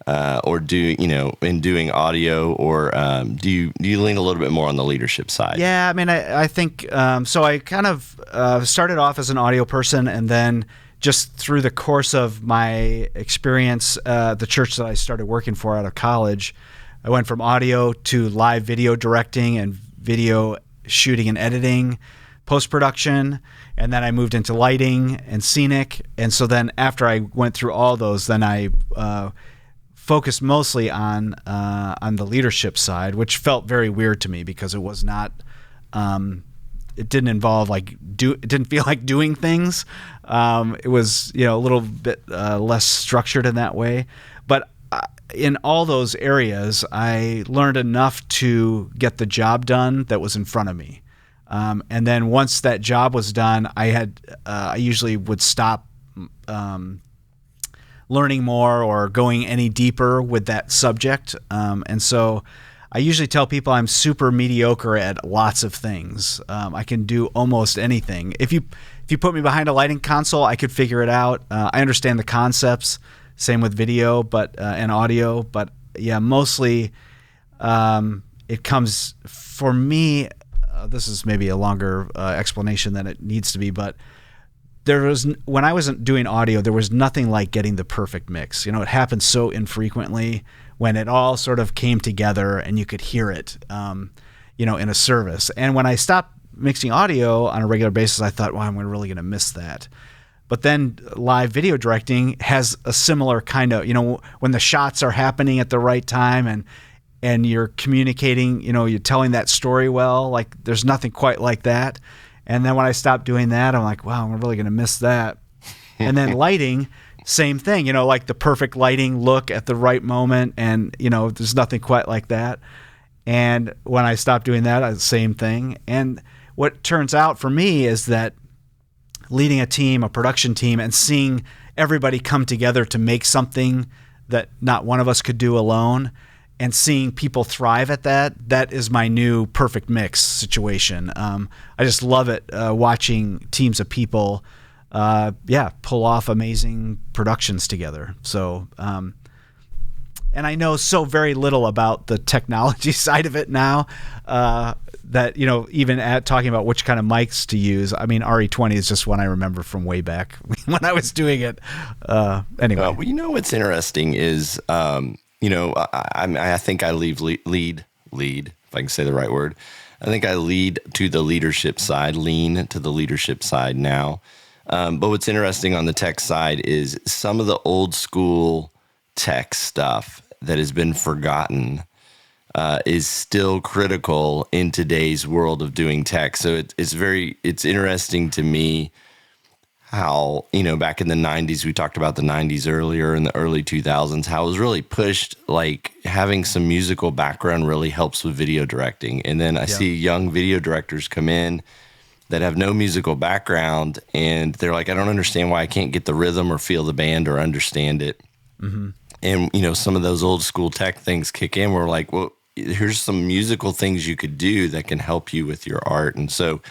Or in doing audio, or do you lean a little bit more on the leadership side? Yeah, I mean, I think so. I kind of started off as an audio person, and then just through the course of my experience, the church that I started working for out of college, I went from audio to live video directing and video shooting and editing, post-production, and then I moved into lighting and scenic. And so then after I went through all those, then I focused mostly on the leadership side, which felt very weird to me because it was not. It didn't involve it didn't feel like doing things. It was a little bit less structured in that way. But in all those areas, I learned enough to get the job done that was in front of me. And then once that job was done, I usually would stop learning more or going any deeper with that subject. And so I usually tell people I'm super mediocre at lots of things. I can do almost anything. If you put me behind a lighting console, I could figure it out. I understand the concepts. Same with video, and audio. But yeah, mostly it comes for me. This is maybe a longer explanation than it needs to be, but when I wasn't doing audio, there was nothing like getting the perfect mix. It happened so infrequently when it all sort of came together and you could hear it, in a service. And when I stopped mixing audio on a regular basis, I thought, I'm really going to miss that. But then live video directing has a similar kind of, when the shots are happening at the right time and you're communicating, you're telling that story well, like there's nothing quite like that. And then when I stopped doing that, I'm like, wow, I'm really going to miss that. And then lighting, same thing, like the perfect lighting look at the right moment. And, there's nothing quite like that. And when I stopped doing that, same thing. And what turns out for me is that leading a team, a production team, and seeing everybody come together to make something that not one of us could do alone, and seeing people thrive at that is my new perfect mix situation. I just love it watching teams of people pull off amazing productions together. So and I know so very little about the technology side of it now that, even talking about which kind of mics to use. I mean, RE20 is just one I remember from way back when I was doing it. Anyway. Well, what's interesting is, I think I lead, if I can say the right word. I think I lead to the leadership side, lean to the leadership side now. But what's interesting on the tech side is some of the old school tech stuff that has been forgotten is still critical in today's world of doing tech. So it's interesting to me how, back in the 90s, we talked about the 90s earlier, in the early 2000s, how it was really pushed, like having some musical background really helps with video directing. And then I see young video directors come in that have no musical background, and they're like, I don't understand why I can't get the rhythm or feel the band or understand it. Mm-hmm. And, some of those old school tech things kick in. We're like, well, here's some musical things you could do that can help you with your art. And so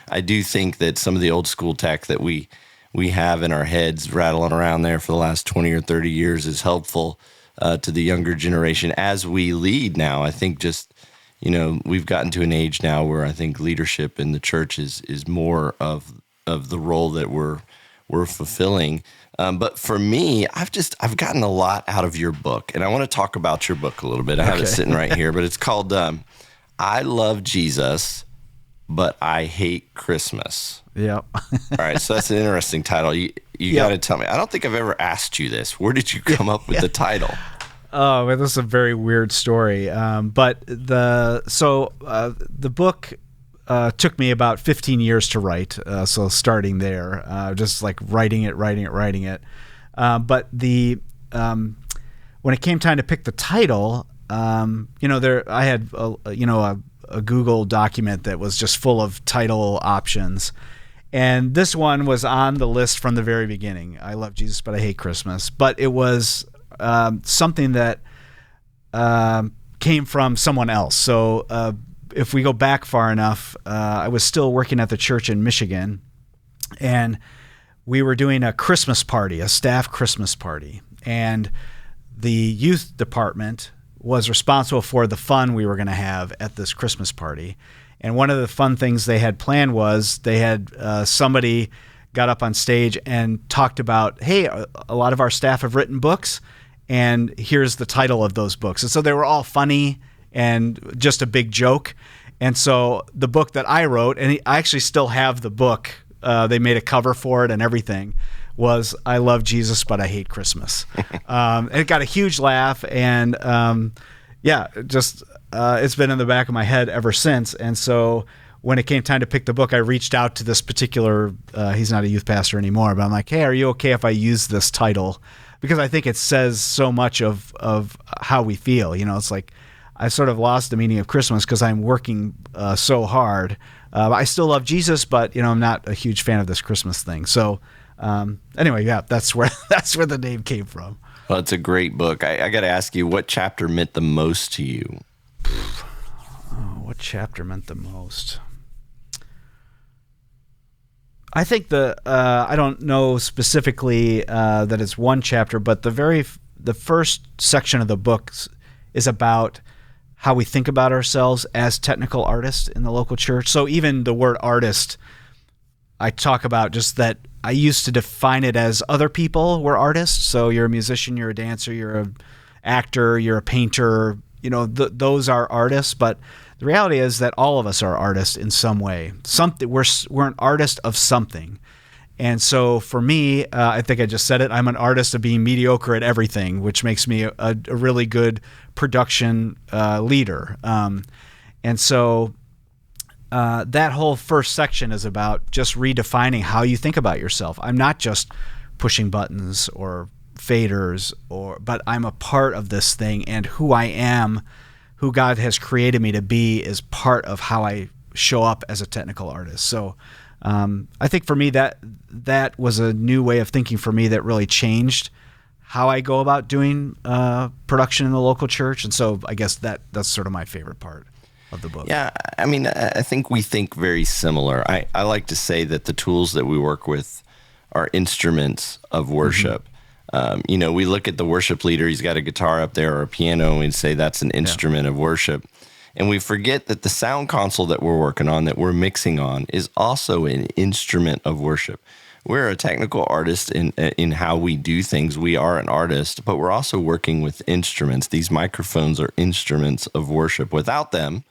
I do think that some of the old school tech that we have in our heads rattling around there for the last 20 or 30 years is helpful to the younger generation as we lead now. I think just, we've gotten to an age now where I think leadership in the church is more of the role that we're fulfilling. But for me, I've gotten a lot out of your book, and I want to talk about your book a little bit. I have it sitting right here, but it's called I Love Jesus, But I Hate Christmas. Yep. All right, so that's an interesting title. You got to tell me. I don't think I've ever asked you this. Where did you come up with the title? Oh, well, this is a very weird story. But the book took me about 15 years to write. So starting there, just like writing it. But when it came time to pick the title, I had a Google document that was just full of title options. And this one was on the list from the very beginning. I love Jesus, but I hate Christmas. But it was something that came from someone else. So if we go back far enough, I was still working at the church in Michigan, and we were doing a Christmas party, a staff Christmas party. And the youth department was responsible for the fun we were going to have at this Christmas party. And one of the fun things they had planned was they had somebody got up on stage and talked about, hey, a lot of our staff have written books, and here's the title of those books. And so they were all funny and just a big joke. And so the book that I wrote, and I actually still have the book, they made a cover for it and everything, was I Love Jesus, But I Hate Christmas. And it got a huge laugh, and it's been in the back of my head ever since. And so when it came time to pick the book, I reached out to this particular, he's not a youth pastor anymore, but I'm like, hey, are you okay if I use this title? Because I think it says so much of how we feel. It's like I sort of lost the meaning of Christmas because I'm working so hard. I still love Jesus, but I'm not a huge fan of this Christmas thing. So anyway, that's where the name came from. Well, it's a great book. I got to ask you, what chapter meant the most to you? What chapter meant the most? I think I don't know specifically that it's one chapter, but the first section of the book is about how we think about ourselves as technical artists in the local church. So even the word artist, I talk about just that I used to define it as other people were artists. So you're a musician, you're a dancer, you're an actor, you're a painter, those are artists. But the reality is that all of us are artists in some way. We're an artist of something. And so for me, I think I just said it, I'm an artist of being mediocre at everything, which makes me a really good production leader. And so that whole first section is about just redefining how you think about yourself. I'm not just pushing buttons or faders, but I'm a part of this thing, and who I am, who God has created me to be, is part of how I show up as a technical artist. So I think for me that was a new way of thinking for me that really changed how I go about doing production in the local church. And so I guess that's sort of my favorite part of the book. Yeah, I mean, I think we think very similar. I like to say that the tools that we work with are instruments of worship. We look at the worship leader, he's got a guitar up there or a piano, and we say that's an instrument of worship. And we forget that the sound console that we're working on, that we're mixing on, is also an instrument of worship. We're a technical artist in how we do things. We are an artist, but we're also working with instruments. These microphones are instruments of worship. Without them,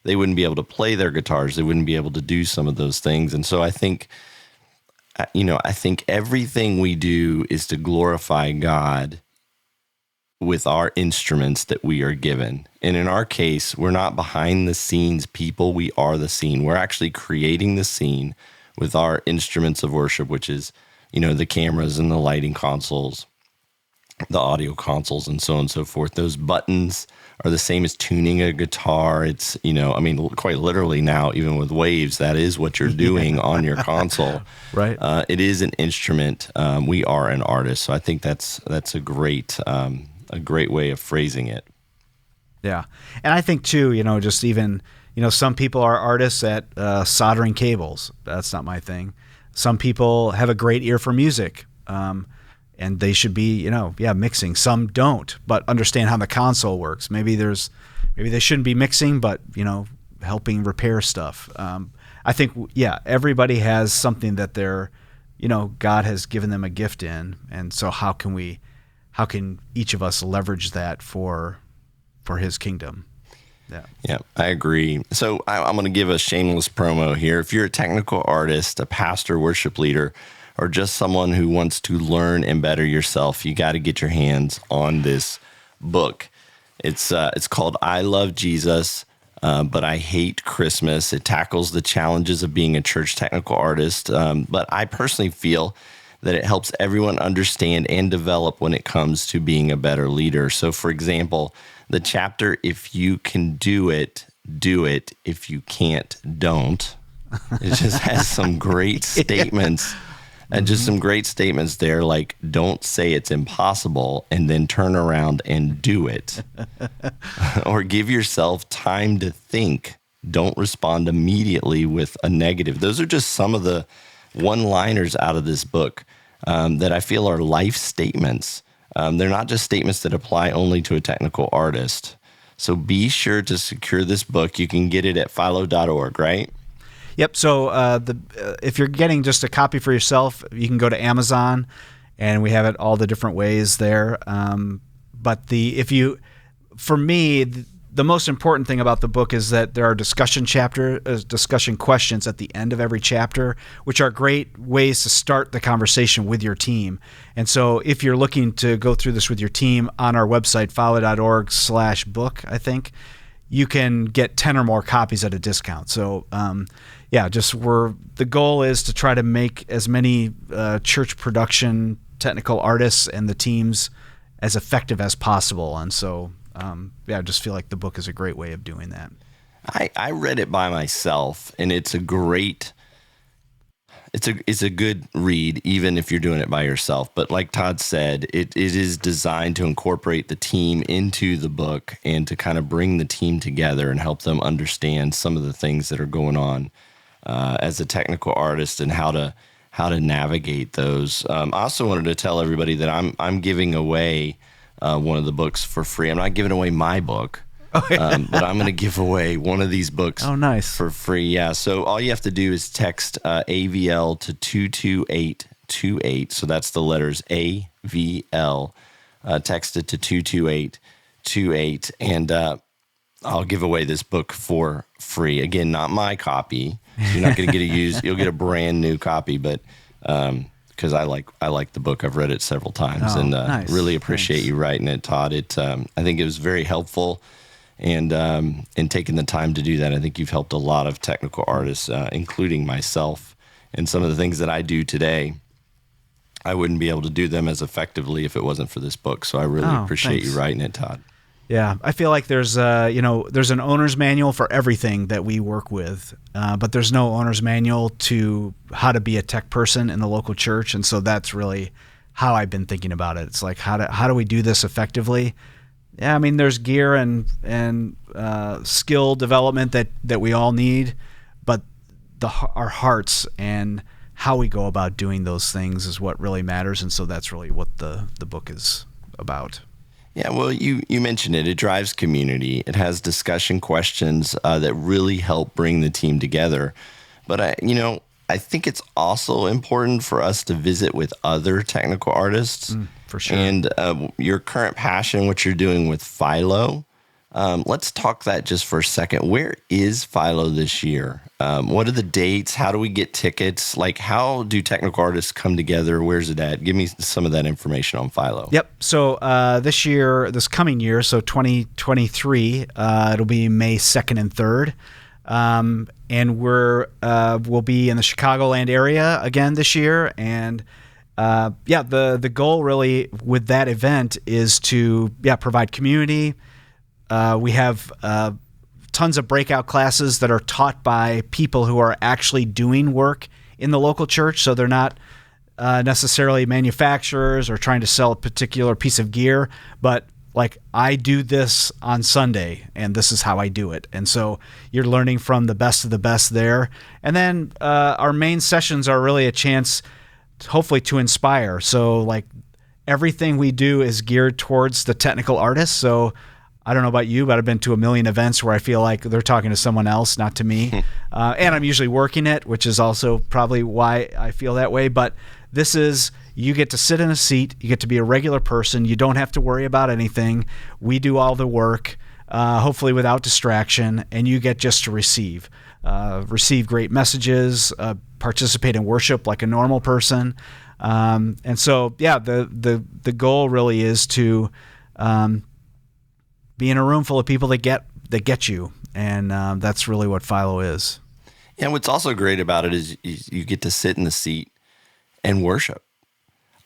they wouldn't be able to play their guitars. They wouldn't be able to do some of those things. And so I think everything we do is to glorify God with our instruments that we are given. And in our case, we're not behind the scenes people. We are the scene. We're actually creating the scene with our instruments of worship, which is, the cameras and the lighting consoles, the audio consoles, and so on and so forth. Those buttons are the same as tuning a guitar. It's, quite literally now, even with waves, that is what you're doing on your console. Right. It is an instrument. We are an artist. So I think that's a great way of phrasing it. Yeah. And I think too, just even, some people are artists at soldering cables. That's not my thing. Some people have a great ear for music. And they should be, mixing. Some don't, but understand how the console works. Maybe they shouldn't be mixing, but, helping repair stuff. I think, everybody has something that they're, God has given them a gift in. And so how can each of us leverage that for his kingdom? Yeah, I agree. So I'm going to give a shameless promo here. If you're a technical artist, a pastor, worship leader, or just someone who wants to learn and better yourself, you got to get your hands on this book. It's called I Love Jesus, but I Hate Christmas. It tackles the challenges of being a church technical artist, but I personally feel that it helps everyone understand and develop when it comes to being a better leader. So, for example, the chapter, if you can do it, do it. If you can't, don't. It just has some great statements. And just some great statements there, like don't say it's impossible and then turn around and do it. Or give yourself time to think. Don't respond immediately with a negative. Those are just some of the one-liners out of this book that I feel are life statements. They're not just statements that apply only to a technical artist. So be sure to secure this book. You can get it at FILO.org, right? Yep. So if you're getting just a copy for yourself, you can go to Amazon, and we have it all the different ways there. But for me, the most important thing about the book is that there are discussion questions at the end of every chapter, which are great ways to start the conversation with your team. And so if you're looking to go through this with your team, on our website, FILO.org/book, I think, you can get 10 or more copies at a discount. So, the goal is to try to make as many church production technical artists and the teams as effective as possible. And so, I just feel like the book is a great way of doing that. I read it by myself, and it's a good read, even if you're doing it by yourself. But like Todd said, it is designed to incorporate the team into the book and to kind of bring the team together and help them understand some of the things that are going on as a technical artist and how to navigate those. I also wanted to tell everybody that I'm giving away one of the books for free. I'm not giving away my book. But I'm going to give away one of these books for free. Yeah, so all you have to do is text AVL to 22828. So that's the letters AVL. Text it to 22828, and I'll give away this book for free. Again, not my copy. You're not going to get a used. You'll get a brand new copy, but because I like the book. I've read it several times, and really appreciate you writing it, Todd. I think it was very helpful. And in taking the time to do that, I think you've helped a lot of technical artists, including myself. And some of the things that I do today, I wouldn't be able to do them as effectively if it wasn't for this book. So I really appreciate you writing it, Todd. Yeah, I feel like there's an owner's manual for everything that we work with, but there's no owner's manual to how to be a tech person in the local church. And so that's really how I've been thinking about it. It's like, how do we do this effectively? Yeah, I mean, there's gear and skill development that we all need, but our hearts and how we go about doing those things is what really matters. And so that's really what the book is about. Yeah, well, you mentioned it. It drives community. It has discussion questions that really help bring the team together. But I think it's also important for us to visit with other technical artists. For sure. And your current passion, what you're doing with FILO. Let's talk that just for a second. Where is FILO this year? What are the dates? How do we get tickets? Like, how do technical artists come together? Where's it at? Give me some of that information on FILO. Yep. So this coming year, so 2023, it'll be May 2nd and 3rd. And we'll be in the Chicagoland area again this year. And the goal really with that event is to provide community. We have tons of breakout classes that are taught by people who are actually doing work in the local church. So they're not necessarily manufacturers or trying to sell a particular piece of gear, but like, I do this on Sunday and this is how I do it. And so you're learning from the best of the best there. And then our main sessions are really a chance hopefully to inspire. So like, everything we do is geared towards the technical artist. So I don't know about you, but I've been to a million events where I feel like they're talking to someone else, not to me. And I'm usually working it, which is also probably why I feel that way. But this is, you get to sit in a seat. You get to be a regular person. You don't have to worry about anything. We do all the work, hopefully without distraction, and you get just to receive great messages, participate in worship like a normal person. And so, the goal really is to be in a room full of people that get you, and that's really what FILO is. Yeah, what's also great about it is you get to sit in the seat and worship.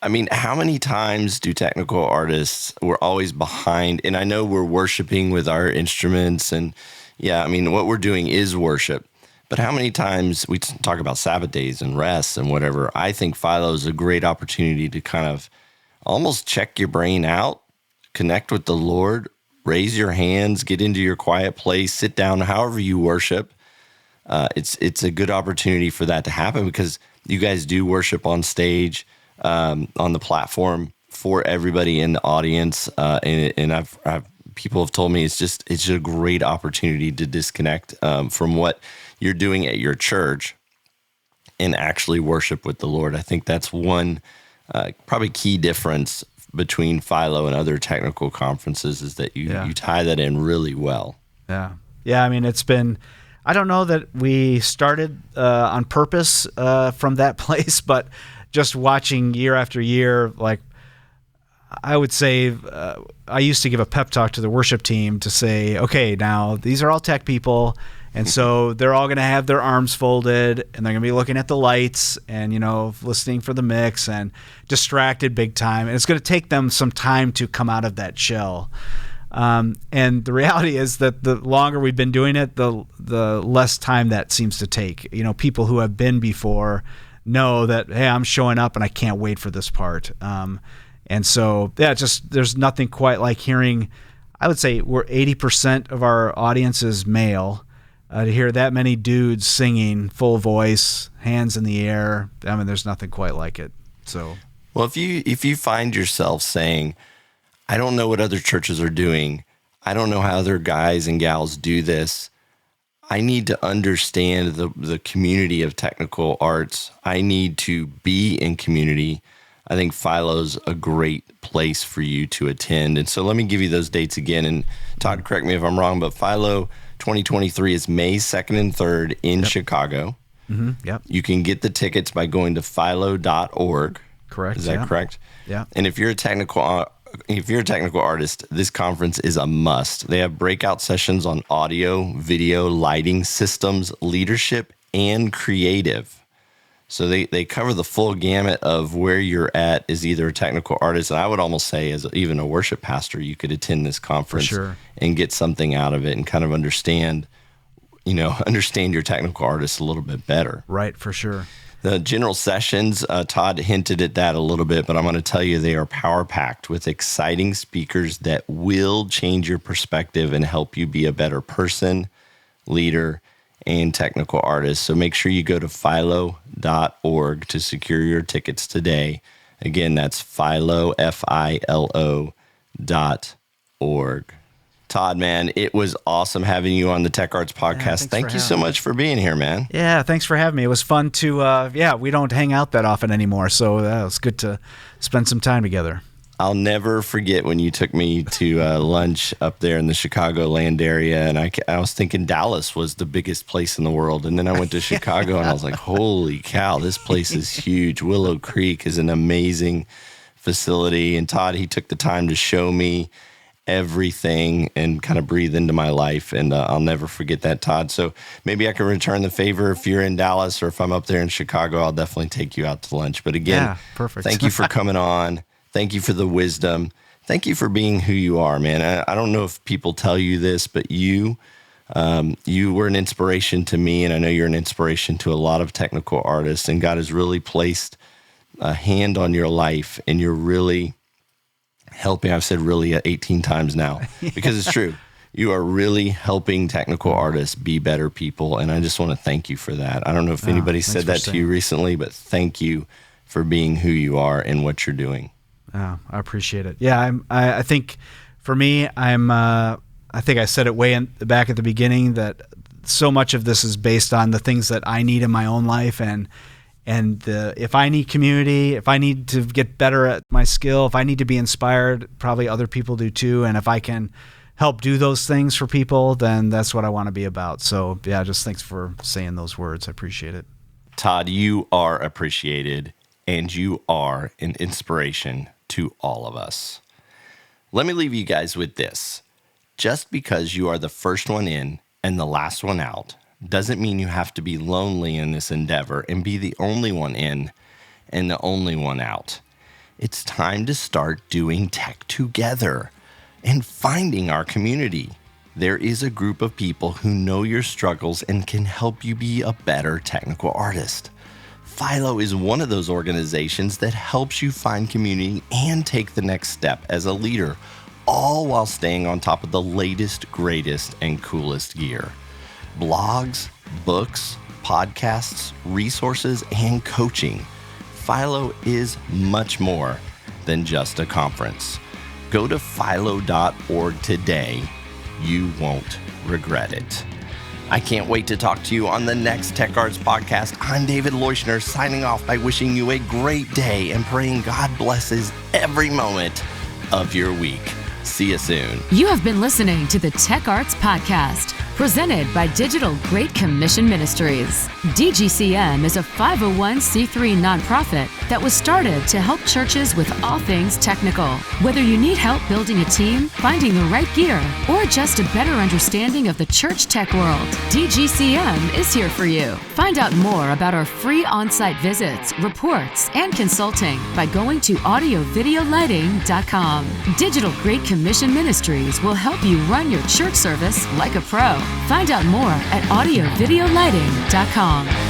I mean, how many times do technical artists, we're always behind, and I know we're worshiping with our instruments, and what we're doing is worship, but how many times we talk about Sabbath days and rest and whatever. I think FILO is a great opportunity to kind of almost check your brain out, connect with the Lord, raise your hands, get into your quiet place, sit down, however you worship. It's a good opportunity for that to happen because you guys do worship on stage, on the platform for everybody in the audience. And I've people have told me it's just a great opportunity to disconnect from what you're doing at your church and actually worship with the Lord. I think that's one probably key difference between FILO and other technical conferences is that you tie that in really well. Yeah. I mean, it's been, I don't know that we started on purpose from that place, but just watching year after year, like I would say, I used to give a pep talk to the worship team to say, okay, now these are all tech people. And so they're all going to have their arms folded and they're going to be looking at the lights and, listening for the mix and distracted big time. And it's going to take them some time to come out of that shell. And the reality is that the longer we've been doing it, the less time that seems to take. People who have been before know that, hey, I'm showing up and I can't wait for this part. And so, there's nothing quite like hearing, I would say we're 80% of our audience is male. To hear that many dudes singing full voice, hands in the air, I mean, there's nothing quite like it. So, well, if you find yourself saying, I don't know what other churches are doing, I don't know how other guys and gals do this, I need to understand the community of technical arts, I need to be in community, I think FILO's a great place for you to attend. And so let me give you those dates again. And Todd, correct me if I'm wrong, but FILO 2023 is May 2nd and 3rd in Chicago. Mm-hmm. Yep. You can get the tickets by going to philo.org. Correct. Is that correct? Yeah. And if you're a technical artist, this conference is a must. They have breakout sessions on audio, video, lighting, systems, leadership, and creative. So they cover the full gamut of where you're at as either a technical artist, and I would almost say as even a worship pastor, you could attend this conference and get something out of it and kind of understand your technical artist a little bit better. Right, for sure. The general sessions, Todd hinted at that a little bit, but I'm going to tell you they are power-packed with exciting speakers that will change your perspective and help you be a better person, leader, and technical artist. So make sure you go to FILO.org to secure your tickets today. Again, that's FILO, FILO.org. Todd, man, it was awesome having you on the Tech Arts Podcast. Yeah, Thank you so much for being here, man. Yeah, thanks for having me. It was fun to, we don't hang out that often anymore, so it was good to spend some time together. I'll never forget when you took me to lunch up there in the Chicagoland area, and I was thinking Dallas was the biggest place in the world, and then I went to Chicago, and I was like, holy cow, this place is huge. Willow Creek is an amazing facility, and Todd, he took the time to show me everything and kind of breathe into my life, and I'll never forget that, Todd. So maybe I can return the favor if you're in Dallas, or if I'm up there in Chicago, I'll definitely take you out to lunch. But again, perfect. Thank you for coming on. Thank you for the wisdom. Thank you for being who you are, man. I don't know if people tell you this, but you were an inspiration to me, and I know you're an inspiration to a lot of technical artists, and God has really placed a hand on your life, and you're really helping. I've said really 18 times now because it's true. You are really helping technical artists be better people, and I just want to thank you for that. I don't know if anybody said that to you recently, but thank you for being who you are and what you're doing. Oh, I appreciate it. Yeah, I think for me, I think I said it way in the back at the beginning that so much of this is based on the things that I need in my own life, and if I need community, if I need to get better at my skill, if I need to be inspired, probably other people do too. And if I can help do those things for people, then that's what I want to be about. So yeah, just thanks for saying those words. I appreciate it. Todd, you are appreciated, and you are an inspiration to all of us. Let me leave you guys with this. Just because you are the first one in and the last one out doesn't mean you have to be lonely in this endeavor and be the only one in and the only one out. It's time to start doing tech together and finding our community. There is a group of people who know your struggles and can help you be a better technical artist. FILO is one of those organizations that helps you find community and take the next step as a leader, all while staying on top of the latest, greatest, and coolest gear. Blogs, books, podcasts, resources, and coaching. FILO is much more than just a conference. Go to philo.org today. You won't regret it. I can't wait to talk to you on the next Tech Arts Podcast. I'm David Leuschner, signing off by wishing you a great day and praying God blesses every moment of your week. See you soon. You have been listening to the Tech Arts Podcast, presented by Digital Great Commission Ministries. DGCM is a 501c3 nonprofit that was started to help churches with all things technical. Whether you need help building a team, finding the right gear, or just a better understanding of the church tech world, DGCM is here for you. Find out more about our free on-site visits, reports, and consulting by going to audiovideolighting.com. Digital Great Commission Ministries will help you run your church service like a pro. Find out more at audiovideolighting.com.